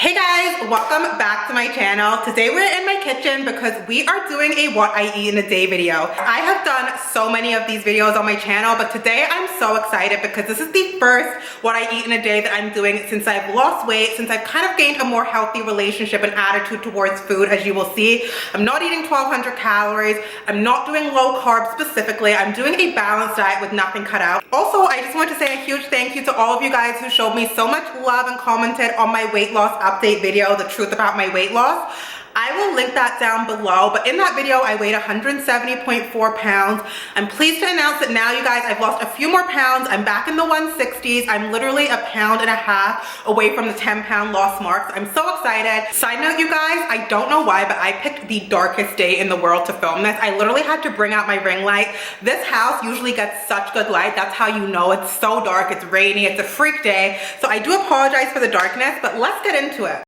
Hey guys, welcome back to my channel. Today we're in my kitchen because we are doing a what I eat in a day video. I have done so many of these videos on my channel, but today I'm so excited because this is the first what I eat in a day that I'm doing since I've lost weight, since I've kind of gained a more healthy relationship and attitude towards food. As you will see, I'm not eating 1200 calories. I'm not doing low carb specifically. I'm doing a balanced diet with nothing cut out. Also, I just want to say a huge thank you to all of you guys who showed me so much love and commented on my weight loss update video, the truth about my weight loss. I will link that down below, but in that video I weighed 170.4 pounds. I'm pleased to announce that now, you guys, I've lost a few more pounds. I'm back in the 160s. I'm literally a pound and a half away from the 10-pound loss marks. I'm so excited. Side note, you guys, I don't know why, but I picked the darkest day in the world to film this. I literally had to bring out my ring light. This house usually gets such good light. That's how you know it's so dark. It's rainy. It's a freak day. So I do apologize for the darkness, but let's get into it.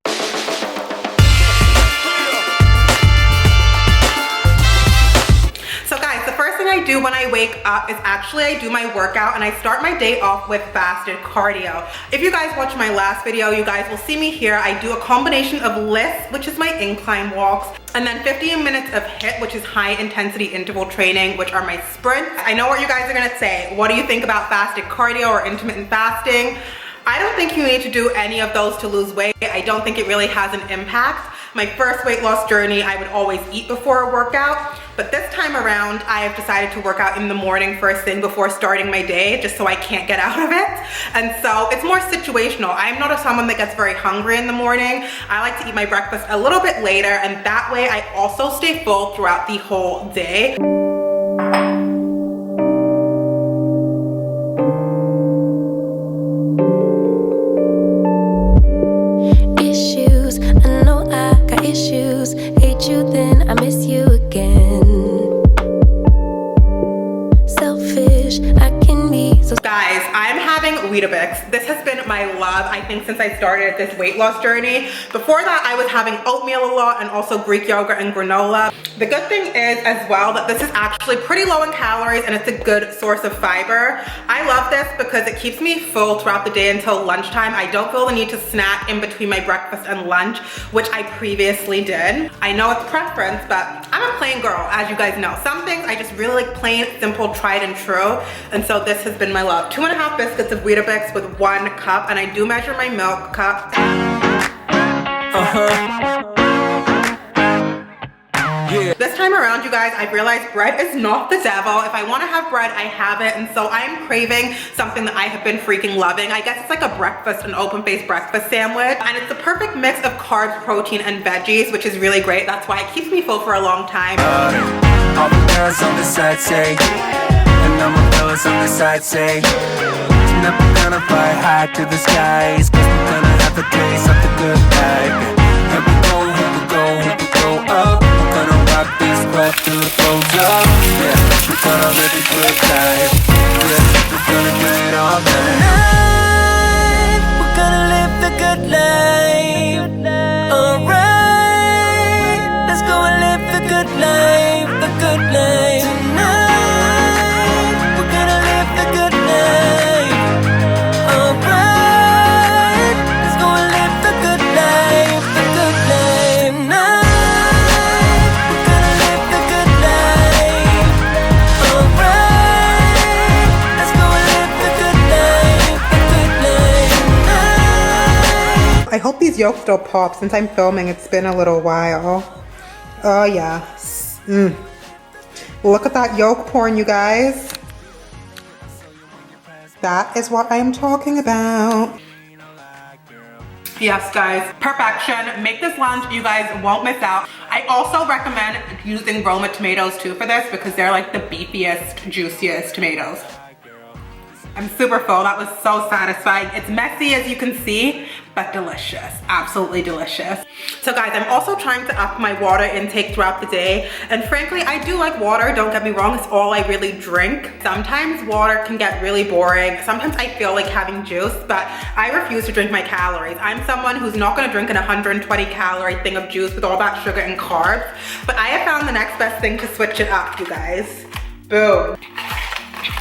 I do when I wake up is actually I do my workout, and I start my day off with fasted cardio. If you guys watch my last video, you guys will see me here. I do a combination of lifts, which is my incline walks, and then 15 minutes of HIIT, which is high intensity interval training, which are my sprints. I know what you guys are gonna say. What do you think about fasted cardio or intermittent fasting? I don't think you need to do any of those to lose weight. I don't think it really has an impact. My first weight loss journey, I would always eat before a workout, but this time around, I have decided to work out in the morning first thing before starting my day, just so I can't get out of it. And so it's more situational. I'm not someone that gets very hungry in the morning. I like to eat my breakfast a little bit later, and that way I also stay full throughout the whole day. Hate you, then I miss you again. Selfish, I can be so. Guys, I'm having Weetabix. This has been my love, I think, since I started this weight loss journey. Before that, I was having oatmeal a lot and also Greek yogurt and granola. The good thing is as well that this is actually pretty low in calories and it's a good source of fiber. I love this because it keeps me full throughout the day until lunchtime. I don't feel the need to snack in between my breakfast and lunch, which I previously did. I know it's preference, but I'm a plain girl, as you guys know. Some things I just really like plain, simple, tried and true. And so this has been my love. 2.5 biscuits of Weetabix with 1 cup, and I do measure my milk cup. Yeah. This time around, you guys, I've realized bread is not the devil. If I want to have bread, I have it, and so I'm craving something that I have been freaking loving. I guess it's like a breakfast, an open-faced breakfast sandwich, and it's the perfect mix of carbs, protein, and veggies, which is really great. That's why it keeps me full for a long time. All the girls on the side say, and all my fellas on the side say, never gonna fly high to the skies, 'cause we're gonna have a taste of the good life. Here we go, here we go, here we go up. We're gonna rock this club till it goes up. Yeah, we're gonna live a good life. Yeah, we're gonna do it all night. We're gonna live the good life. Alright, let's go and live the good life, the good life. Tonight, we're gonna live the good life. Alright, let's go and live the good life, the good life. Tonight, we're gonna live the good life. Alright, let's go and live the good life, the good life. Tonight. I hope these yolks still pop. Since I'm filming, it's been a little while. Oh yeah. Look at that yolk porn, you guys. That is what I am talking about. Yes, guys, perfection. Make this lunch, you guys won't miss out. I also recommend using Roma tomatoes too for this because they're like the beefiest, juiciest tomatoes. I'm super full. That was so satisfying. It's messy, as you can see, but delicious. Absolutely delicious. So guys, I'm also trying to up my water intake throughout the day. And frankly, I do like water, don't get me wrong. It's all I really drink. Sometimes water can get really boring. Sometimes I feel like having juice, but I refuse to drink my calories. I'm someone who's not gonna drink an 120 calorie thing of juice with all that sugar and carbs. But I have found the next best thing to switch it up, you guys. Boom.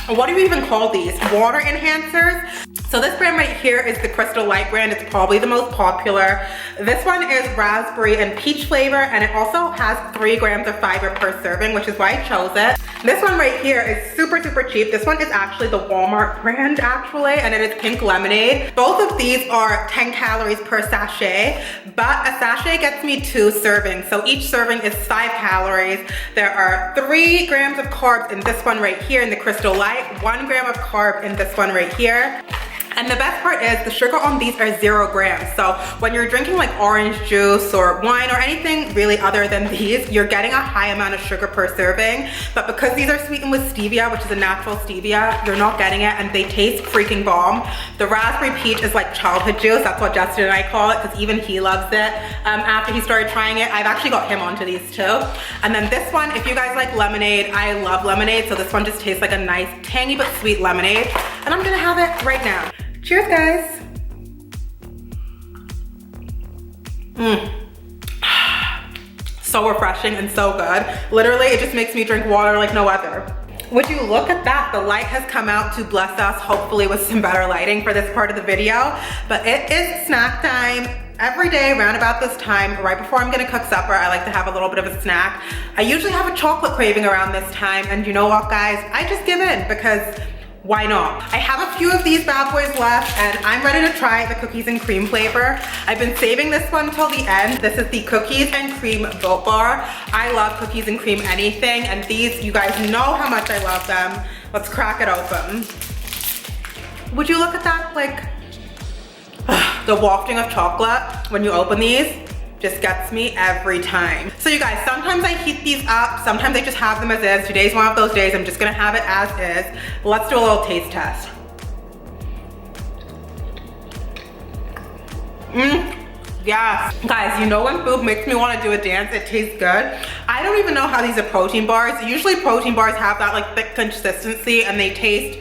What do you even call these? Water enhancers? So So this brand right here is the Crystal Light brand. It's probably the most popular. This one is raspberry and peach flavor, and it also has 3 grams of fiber per serving, which is why I chose it. This one right here is super, super cheap. This one is actually the Walmart brand actually, and it is pink lemonade. Both of these are 10 calories per sachet, but a sachet gets me 2 servings. So each serving is 5 calories. There are 3 grams of carbs in this one right here in the Crystal Light, 1 gram of carb in this one right here. And the best part is the sugar on these are 0 grams. So when you're drinking like orange juice or wine or anything really other than these, you're getting a high amount of sugar per serving. But because these are sweetened with stevia, which is a natural stevia, you're not getting it, and they taste freaking bomb. The raspberry peach is like childhood juice. That's what Justin and I call it, because even he loves it. After he started trying it, I've actually got him onto these too. And then this one, if you guys like lemonade, I love lemonade. So this one just tastes like a nice tangy but sweet lemonade. And I'm gonna have it right now. Cheers, guys. So refreshing and so good. Literally, it just makes me drink water like no other. Would you look at that? The light has come out to bless us, hopefully with some better lighting for this part of the video. But it is snack time. Every day around about this time, right before I'm gonna cook supper, I like to have a little bit of a snack. I usually have a chocolate craving around this time, and you know what, guys? I just give in, because why not? I have a few of these bad boys left, and I'm ready to try the cookies and cream flavor. I've been saving this one till the end. This is the cookies and cream Built Bar. I love cookies and cream anything, and these, you guys know how much I love them. Let's crack it open. Would you look at that? Like, the wafting of chocolate when you open these just gets me every time. So you guys, sometimes I heat these up, sometimes I just have them as is. Today's one of those days. I'm just gonna have it as is. Let's do a little taste test. Yes. Guys, you know when food makes me want to do a dance, it tastes good. I don't even know how these are protein bars. Usually protein bars have that like thick consistency, and they taste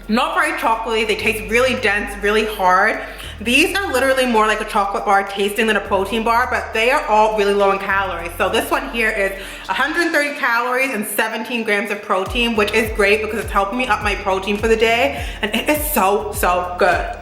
not very chocolatey. They taste really dense, really hard. These are literally more like a chocolate bar tasting than a protein bar, but they are all really low in calories. So this one here is 130 calories and 17 grams of protein, which is great because it's helping me up my protein for the day. And it is so, so good.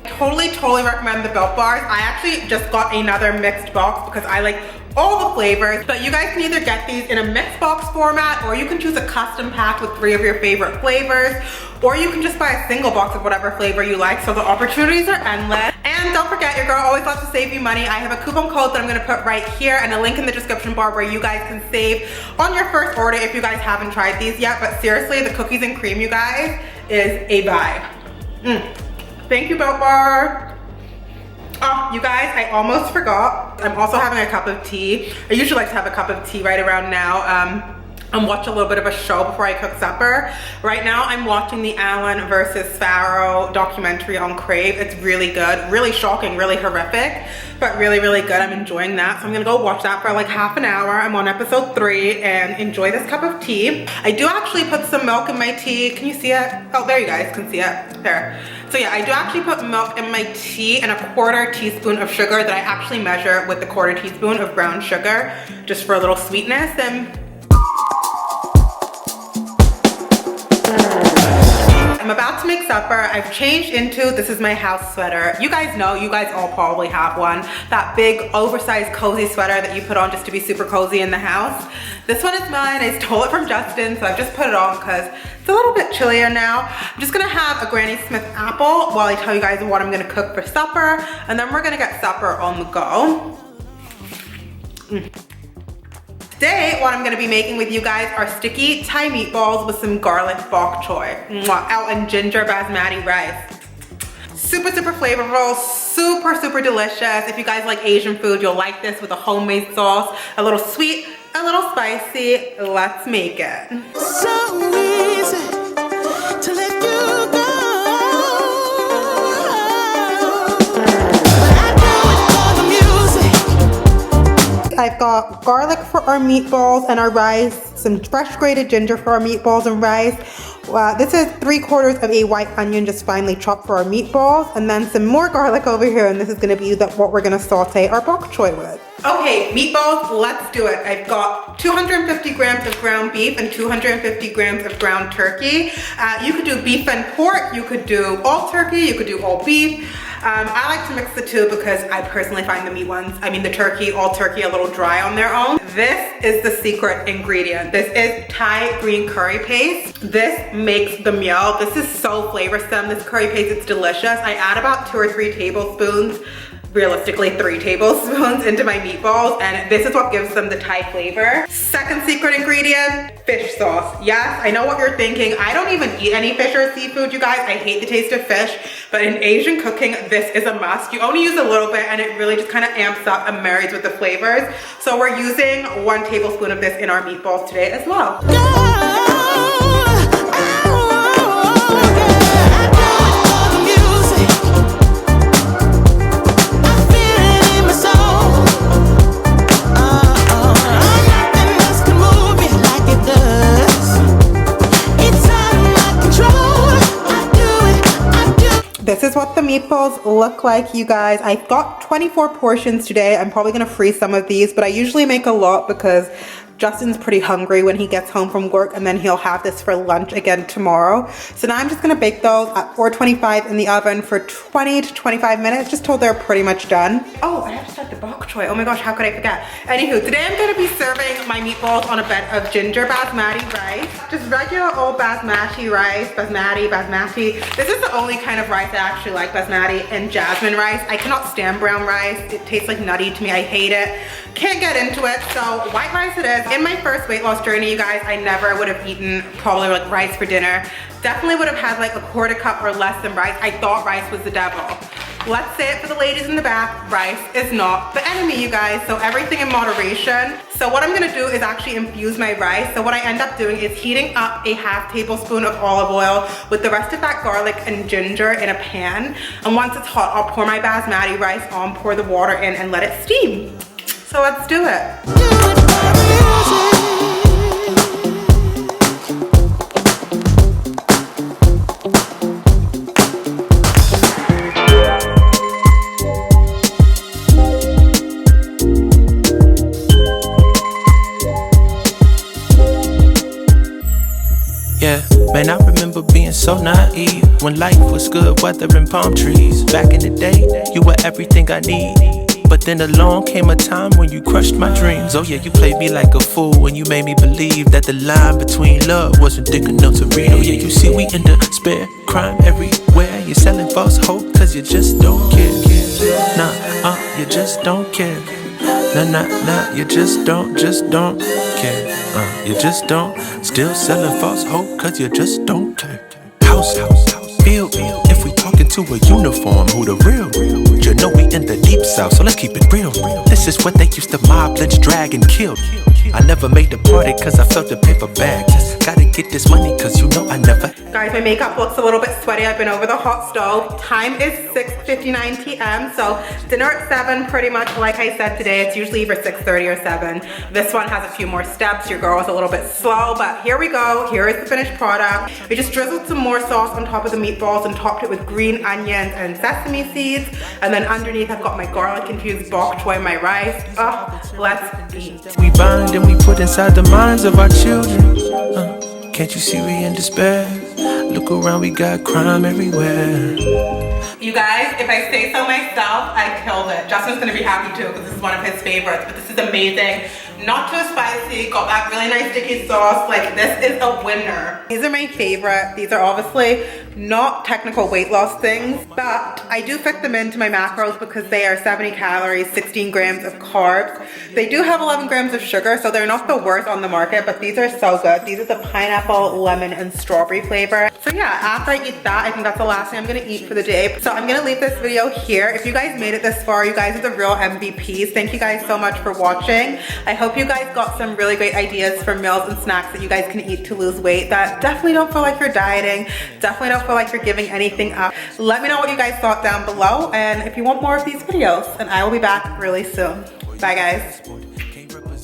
Totally recommend the Built Bars. I actually just got another mixed box because I like all the flavors, but you guys can either get these in a mixed box format, or you can choose a custom pack with 3 of your favorite flavors, or you can just buy a single box of whatever flavor you like. So the opportunities are endless. And don't forget, your girl always loves to save you money. I have a coupon code that I'm gonna put right here and a link in the description bar where you guys can save on your first order if you guys haven't tried these yet. But seriously, the cookies and cream, you guys, is a vibe. Thank you, Built Bar. Oh, you guys, I almost forgot. I'm also having a cup of tea. I usually like to have a cup of tea right around now. And watch a little bit of a show before I cook supper. Right now, I'm watching the Allen versus Farrow documentary on Crave. It's really good, really shocking, really horrific, but really, really good. I'm enjoying that. So I'm gonna go watch that for like half an hour. I'm on episode 3 and enjoy this cup of tea. I do actually put some milk in my tea. Can you see it? Oh, there you guys can see it, there. So yeah, I do actually put milk in my tea and a 1/4 teaspoon of sugar that I actually measure with the 1/4 teaspoon of brown sugar, just for a little sweetness. And I'm about to make supper. I've changed into, this is my house sweater. You guys know, you guys all probably have one. That big oversized cozy sweater that you put on just to be super cozy in the house. This one is mine. I stole it from Justin, so I've just put it on because it's a little bit chillier now. I'm just gonna have a Granny Smith apple while I tell you guys what I'm gonna cook for supper, and then we're gonna get supper on the go. Today, what I'm gonna be making with you guys are sticky Thai meatballs with some garlic bok choy. Out and ginger basmati rice. Super, super flavorful, super, super delicious. If you guys like Asian food, you'll like this with a homemade sauce. A little sweet, a little spicy. Let's make it. So easy to let you go. But I do it for the music. I've got garlic for our meatballs and our rice, some fresh grated ginger for our meatballs and rice. This is 3/4 of a white onion just finely chopped for our meatballs, and then some more garlic over here, and this is going to be what we're going to saute our bok choy with. Okay, meatballs, let's do it. I've got 250 grams of ground beef and 250 grams of ground turkey. You could do beef and pork, you could do all turkey, you could do all beef. I like to mix the two because I personally find the turkey, all turkey, a little dry on their own. This is the secret ingredient. This is Thai green curry paste. This makes the meal. This is so flavorsome, this curry paste, it's delicious. I add about 2 or 3 tablespoons, realistically 3 tablespoons into my meatballs, and this is what gives them the Thai flavor. Second secret ingredient, fish sauce. Yes, I know what you're thinking. I don't even eat any fish or seafood, you guys. I hate the taste of fish, but in Asian cooking, this is a must. You only use a little bit and it really just kind of amps up and marries with the flavors. So we're using 1 tablespoon of this in our meatballs today as well. This is what the meatballs look like, you guys. I've got 24 portions today. I'm probably gonna freeze some of these, but I usually make a lot because Justin's pretty hungry when he gets home from work, and then he'll have this for lunch again tomorrow. So now I'm just gonna bake those at 425 in the oven for 20 to 25 minutes, just till they're pretty much done. Oh, I have to start the bok choy. Oh my gosh, how could I forget? Anywho, today I'm gonna be serving my meatballs on a bed of ginger basmati rice. Just regular old basmati rice, basmati. This is the only kind of rice I actually like, basmati and jasmine rice. I cannot stand brown rice. It tastes like nutty to me, I hate it. Can't get into it, so white rice it is. In my first weight loss journey, you guys, I never would have eaten probably like rice for dinner. Definitely would have had like a 1/4 cup or less than rice. I thought rice was the devil. Let's say it for the ladies in the back, rice is not the enemy, you guys. So everything in moderation. So what I'm gonna do is actually infuse my rice. So what I end up doing is heating up a 1/2 tablespoon of olive oil with the rest of that garlic and ginger in a pan. And once it's hot, I'll pour my basmati rice on, pour the water in, and let it steam. So let's do it. Yeah, man, I remember being so naive when life was good, weather and palm trees. Back in the day, you were everything I need. But then along came a time when you crushed my dreams. Oh yeah, you played me like a fool when you made me believe that the line between love wasn't thick enough to read. Oh yeah, you see we in despair, crime everywhere. You're selling false hope cause you just don't care. Nah, you just don't care. Nah, you just don't care. You just don't. Still selling false hope cause you just don't care. House, feel. If we talking to a uniform, who the real? You know we in the deep south, so let's keep it real. This is what they used to mob, lynch, drag, and kill. I never made the party cause I felt the paper bag. Just gotta get this money cause you know I never. Guys, my makeup looks a little bit sweaty. I've been over the hot stove. Time is 6:59 p.m. So dinner at 7 pretty much. Like I said today, it's usually either 6:30 or 7. This one has a few more steps. Your girl is a little bit slow, but here we go. Here is the finished product. We just drizzled some more sauce on top of the meatballs and topped it with green onions and sesame seeds. And then underneath I've got my garlic infused bok choy, my rice. Let's eat. We bind and we put inside the minds of our children. Can't you see we in despair? Look around, we got crime everywhere. You guys, if I say so myself, I killed it. Justin's gonna be happy too because this is one of his favorites, but this is amazing. Not too spicy, got that really nice sticky sauce. Like, this is a winner. These are my favorite. These are obviously not technical weight loss things, but I do fit them into my macros because they are 70 calories, 16 grams of carbs. They do have 11 grams of sugar, so they're not the worst on the market, but these are so good. These are the pineapple, lemon, and strawberry flavor. So yeah, after I eat that, I think that's the last thing I'm gonna eat for the day. So I'm gonna leave this video here. If you guys made it this far, you guys are the real MVPs. Thank you guys so much for watching. I hope you guys got some really great ideas for meals and snacks that you guys can eat to lose weight that definitely don't feel like you're dieting, definitely don't feel like you're giving anything up. Let me know what you guys thought down below, and if you want more of these videos, and I will be back really soon. Bye guys.